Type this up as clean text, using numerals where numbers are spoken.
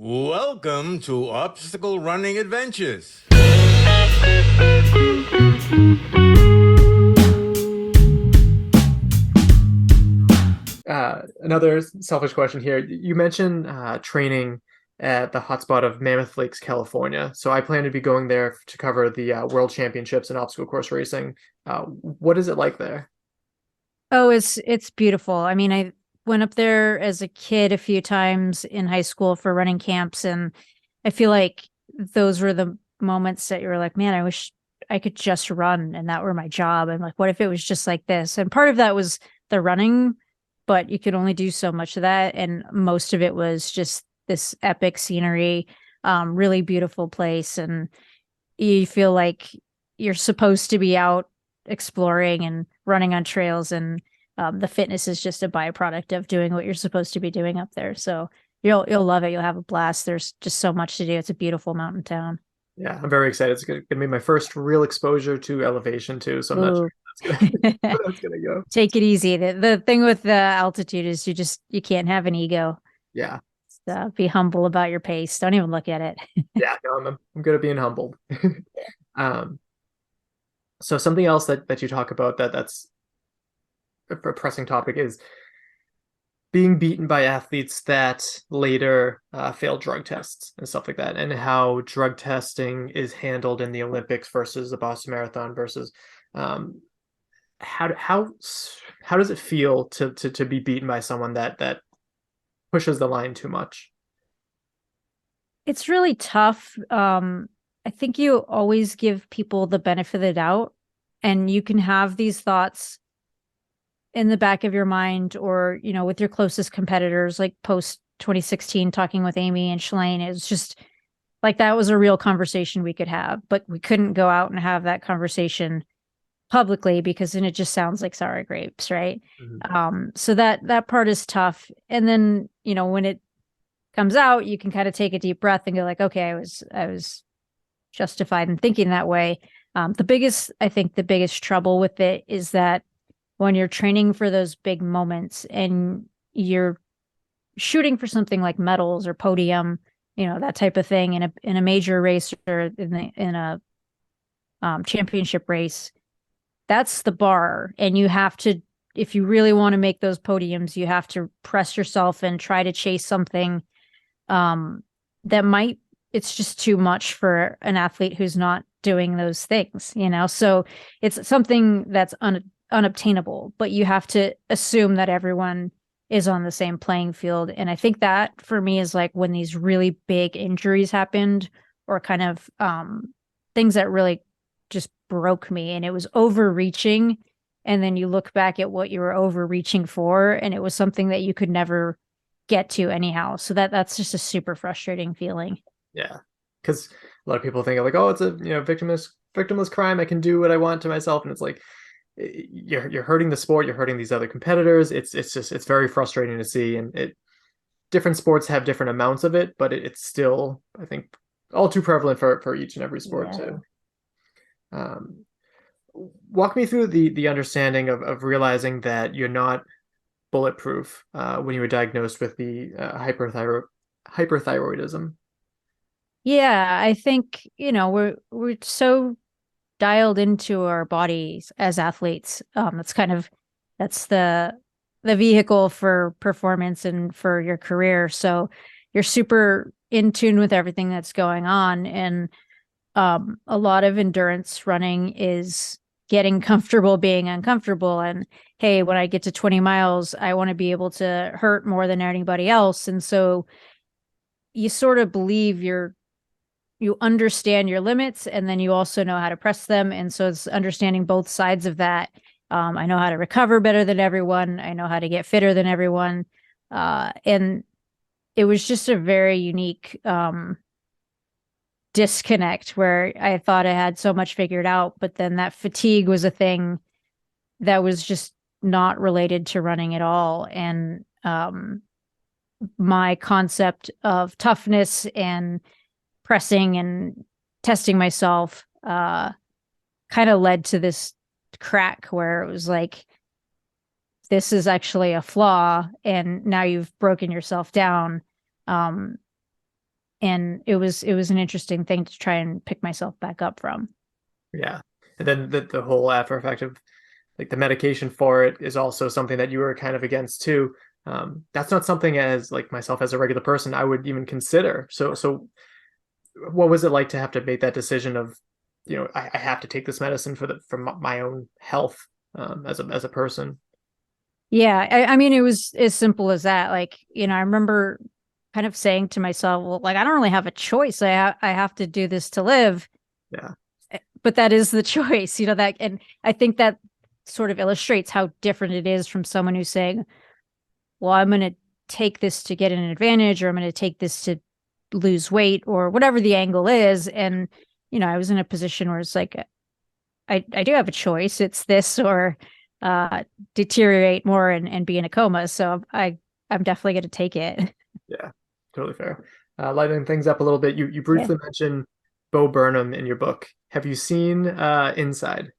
Welcome to Obstacle Running Adventures. Another selfish question here. You mentioned training at the hotspot of Mammoth Lakes, California. So I plan to be going there to cover the World Championships in obstacle course racing. What is it like there? Oh, it's beautiful. I mean, I went up there as a kid a few times in high school for running camps, and I feel like those were the moments that you were like, man, I wish I could just run and that were my job. And like, what if it was just like this? And part of that was the running, but you could only do so much of that. And most of it was just this epic scenery, really beautiful place. And you feel like you're supposed to be out exploring and running on trails, and the fitness is just a byproduct of doing what you're supposed to be doing up there. So you'll love it. You'll have a blast. There's just so much to do. It's a beautiful mountain town. Yeah, I'm very excited. It's gonna be my first real exposure to elevation too. So I'm not sure Ooh. how that's gonna how that's gonna go. Take it easy. The thing with the altitude is you can't have an ego. Yeah, Be humble about your pace. Don't even look at it. yeah. No, I'm good at being humbled. Um, so something else that you talk about that's a pressing topic is being beaten by athletes that later failed drug tests and stuff like that, and how drug testing is handled in the Olympics versus the Boston Marathon versus um, how how does it feel to be beaten by someone that pushes the line too much? It's really tough. I think you always give people the benefit of the doubt, and you can have these thoughts in the back of your mind, or with your closest competitors, like post 2016, talking with Amy and Shalane. It was just like that was a real conversation we could have, but we couldn't go out and have that conversation publicly because then it just sounds like sour grapes, right? Mhm. So that part is tough. And then when it comes out, you can kind of take a deep breath and go like, okay, I was justified in thinking that way. I think the biggest trouble with it is that when you're training for those big moments and you're shooting for something like medals or podium, that type of thing in a major race or in a championship race, that's the bar. And you have to, if you really want to make those podiums, you have to press yourself and try to chase something um, that might, it's just too much for an athlete who's not doing those things. So it's something that's unobtainable, but you have to assume that everyone is on the same playing field. And I think that for me is like when these really big injuries happened, or kind of things that really just broke me, and it was overreaching. And then you look back at what you were overreaching for, and it was something that you could never get to anyhow. So that's just a super frustrating feeling. Yeah, because a lot of people think like, oh, it's a victimless crime. I can do what I want to myself, and it's like you're hurting the sport. You're hurting these other competitors. It's very frustrating to see, and it different sports have different amounts of it, but it's still, I think, all too prevalent for each and every sport Yeah. too. Um, Walk me through the understanding of realizing that you're not bulletproof when you were diagnosed with the hyperthyroidism. Yeah, I think, we're so dialed into our bodies as athletes. That's the vehicle for performance and for your career. So you're super in tune with everything that's going on. And a lot of endurance running is getting comfortable being uncomfortable. And hey, when I get to 20 miles, I want to be able to hurt more than anybody else. And so you sort of believe you understand your limits, and then you also know how to press them. And so it's understanding both sides of that. I know how to recover better than everyone. I know how to get fitter than everyone. And it was just a very unique disconnect where I thought I had so much figured out, but then that fatigue was a thing that was just not related to running at all. And my concept of toughness and pressing and testing myself kind of led to this crack where it was like, this is actually a flaw, and now you've broken yourself down. Um, And it was an interesting thing to try and pick myself back up from. Yeah. And then the whole after effect of like the medication for it is also something that you were kind of against too. That's not something as like myself as a regular person I would even consider. So what was it like to have to make that decision of, I have to take this medicine for my own health as a person? Yeah, I mean, it was as simple as that. Like, I remember kind of saying to myself, well, like, I don't really have a choice. I have to do this to live. Yeah. But that is the choice, that, and I think that sort of illustrates how different it is from someone who's saying, well, I'm going to take this to get an advantage, or I'm going to take this to lose weight, or whatever the angle is. And, I was in a position where it's like, I do have a choice. It's this or deteriorate more and be in a coma. So I'm definitely going to take it. Yeah, totally fair. Lighting things up a little bit, you briefly mentioned Bo Burnham in your book. Have you seen Inside?